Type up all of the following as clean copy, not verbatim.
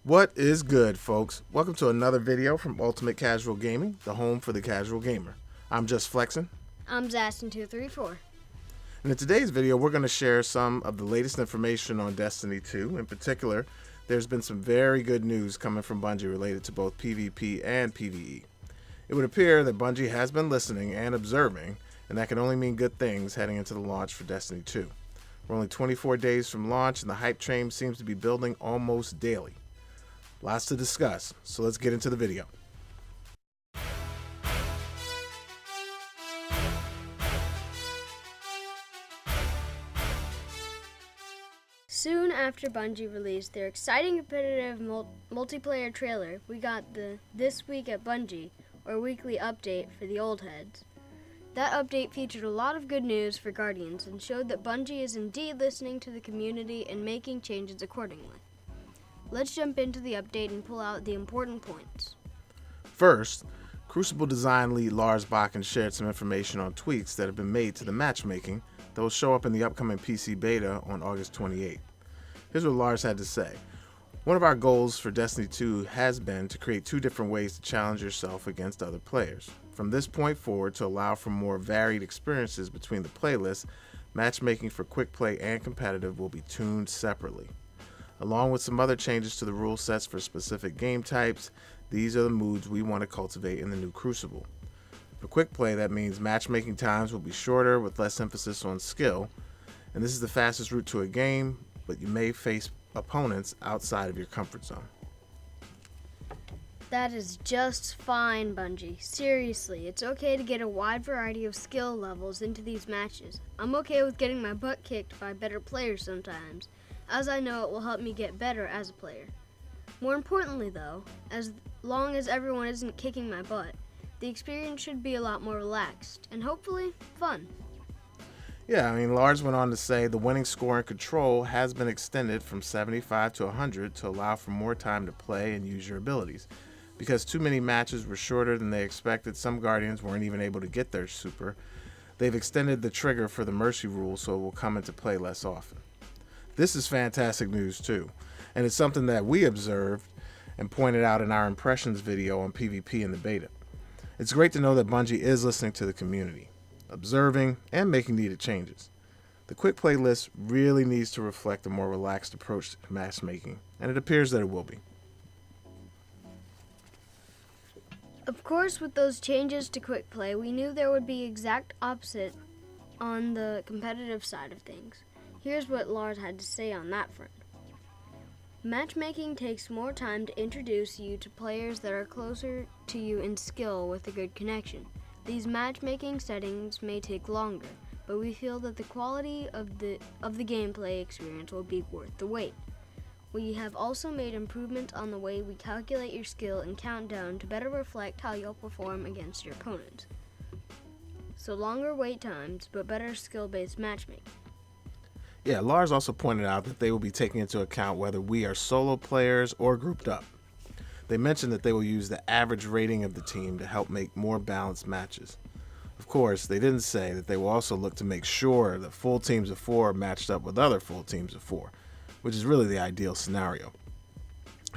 What is good, folks? Welcome to another video from Ultimate Casual Gaming, the home for the casual gamer. I'm just flexing. I'm Zastin234. And in today's video, we're going to share some of the latest information on Destiny 2. In particular, there's been some very good news coming from Bungie related to both PvP and PVE. It would appear that Bungie has been listening and observing, and that can only mean good things heading into the launch for Destiny 2. We're only 24 days from launch, and the hype train seems to be building almost daily. Lots to discuss, so let's get into the video. Soon after Bungie released their exciting competitive multiplayer trailer, we got the This Week at Bungie, or weekly update for the old heads. That update featured a lot of good news for Guardians and showed that Bungie is indeed listening to the community and making changes accordingly. Let's jump into the update and pull out the important points. First, Crucible Design lead Lars Bakken shared some information on tweaks that have been made to the matchmaking that will show up in the upcoming PC beta on August 28th. Here's what Lars had to say. One of our goals for Destiny 2 has been to create two different ways to challenge yourself against other players. From this point forward, to allow for more varied experiences between the playlists, matchmaking for quick play and competitive will be tuned separately. Along with some other changes to the rule sets for specific game types, these are the moods we want to cultivate in the new Crucible. For quick play, that means matchmaking times will be shorter with less emphasis on skill, and this is the fastest route to a game, but you may face opponents outside of your comfort zone. That is just fine, Bungie. Seriously, it's okay to get a wide variety of skill levels into these matches. I'm okay with getting my butt kicked by better players sometimes, as I know it will help me get better as a player. More importantly though, as long as everyone isn't kicking my butt, the experience should be a lot more relaxed and hopefully fun. Yeah, Lars went on to say the winning score in Control has been extended from 75 to 100 to allow for more time to play and use your abilities. Because too many matches were shorter than they expected, some Guardians weren't even able to get their super. They've extended the trigger for the Mercy rule so it will come into play less often. This is fantastic news too, and it's something that we observed and pointed out in our impressions video on PvP in the beta. It's great to know that Bungie is listening to the community, observing, and making needed changes. The quick play list really needs to reflect a more relaxed approach to matchmaking, and it appears that it will be. Of course, with those changes to quick play, we knew there would be exact opposite on the competitive side of things. Here's what Lars had to say on that front. Matchmaking takes more time to introduce you to players that are closer to you in skill with a good connection. These matchmaking settings may take longer, but we feel that the quality of the gameplay experience will be worth the wait. We have also made improvements on the way we calculate your skill and countdown to better reflect how you'll perform against your opponents. So longer wait times, but better skill-based matchmaking. Yeah, Lars also pointed out that they will be taking into account whether we are solo players or grouped up. They mentioned that they will use the average rating of the team to help make more balanced matches. Of course, they didn't say that they will also look to make sure that full teams of 4 are matched up with other full teams of 4, which is really the ideal scenario.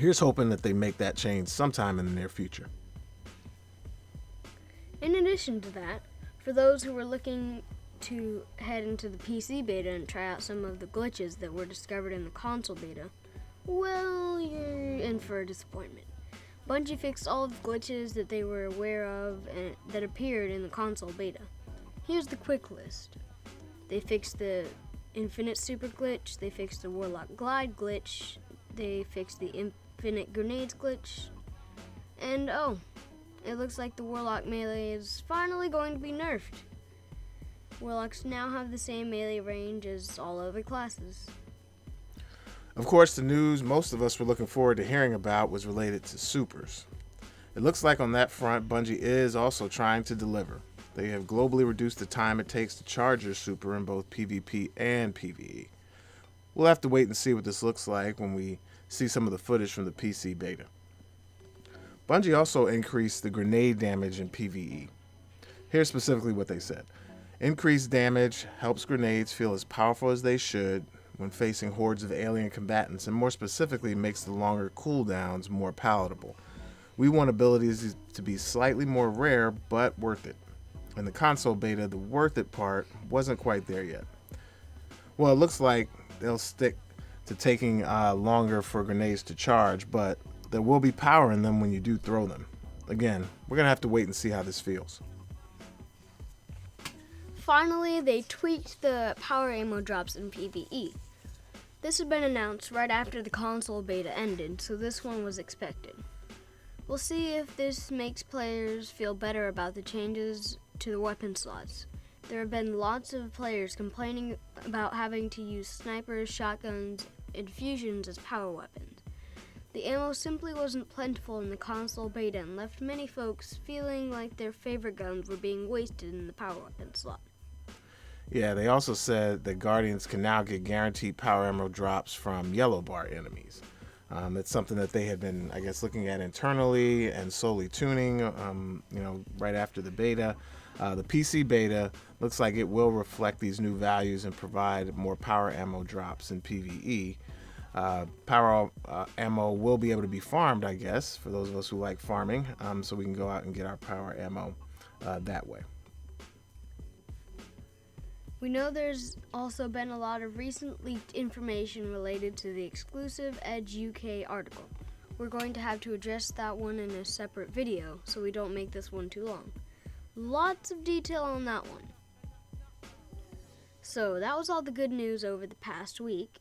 Here's hoping that they make that change sometime in the near future. In addition to that, for those who were looking to head into the PC beta and try out some of the glitches that were discovered in the console beta, well, you're in for a disappointment. Bungie fixed all of the glitches that they were aware of and that appeared in the console beta. Here's the quick list. They fixed the Infinite Super glitch, they fixed the Warlock Glide glitch, they fixed the Infinite Grenades glitch, and oh, it looks like the Warlock melee is finally going to be nerfed. Warlocks now have the same melee range as all other classes. Of course, the news most of us were looking forward to hearing about was related to supers. It looks like on that front, Bungie is also trying to deliver. They have globally reduced the time it takes to charge your super in both PvP and PVE. We'll have to wait and see what this looks like when we see some of the footage from the PC beta. Bungie also increased the grenade damage in PVE. Here's specifically what they said. Increased damage helps grenades feel as powerful as they should when facing hordes of alien combatants, and more specifically makes the longer cooldowns more palatable. We want abilities to be slightly more rare, but worth it. In the console beta, the worth it part wasn't quite there yet. Well, it looks like they'll stick to taking longer for grenades to charge, but there will be power in them when you do throw them. Again, we're going to have to wait and see how this feels. Finally, they tweaked the power ammo drops in PVE. This had been announced right after the console beta ended, so this one was expected. We'll see if this makes players feel better about the changes to the weapon slots. There have been lots of players complaining about having to use snipers, shotguns, and fusions as power weapons. The ammo simply wasn't plentiful in the console beta and left many folks feeling like their favorite guns were being wasted in the power weapon slot. Yeah, they also said that Guardians can now get guaranteed power emerald drops from yellow bar enemies. It's something that they had been, I guess, looking at internally and slowly tuning, right after the beta. The PC beta looks like it will reflect these new values and provide more power ammo drops in PvE. Power ammo will be able to be farmed, I guess, for those of us who like farming, so we can go out and get our power ammo that way. We know there's also been a lot of recent leaked information related to the exclusive Edge UK article. We're going to have to address that one in a separate video so we don't make this one too long. Lots of detail on that one. So that was all the good news over the past week.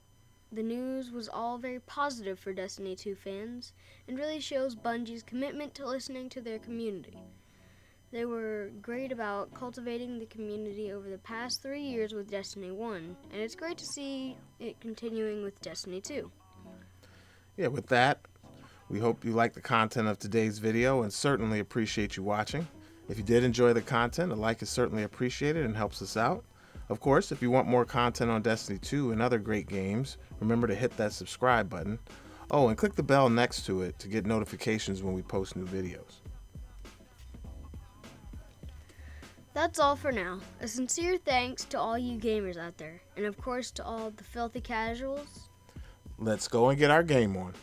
The news was all very positive for Destiny 2 fans and really shows Bungie's commitment to listening to their community. They were great about cultivating the community over the past 3 years with Destiny 1, and it's great to see it continuing with Destiny 2. Yeah, with that, we hope you liked the content of today's video and certainly appreciate you watching. If you did enjoy the content, a like is certainly appreciated and helps us out. Of course, if you want more content on Destiny 2 and other great games, remember to hit that subscribe button. Oh, and click the bell next to it to get notifications when we post new videos. That's all for now. A sincere thanks to all you gamers out there, and of course to all the filthy casuals. Let's go and get our game on.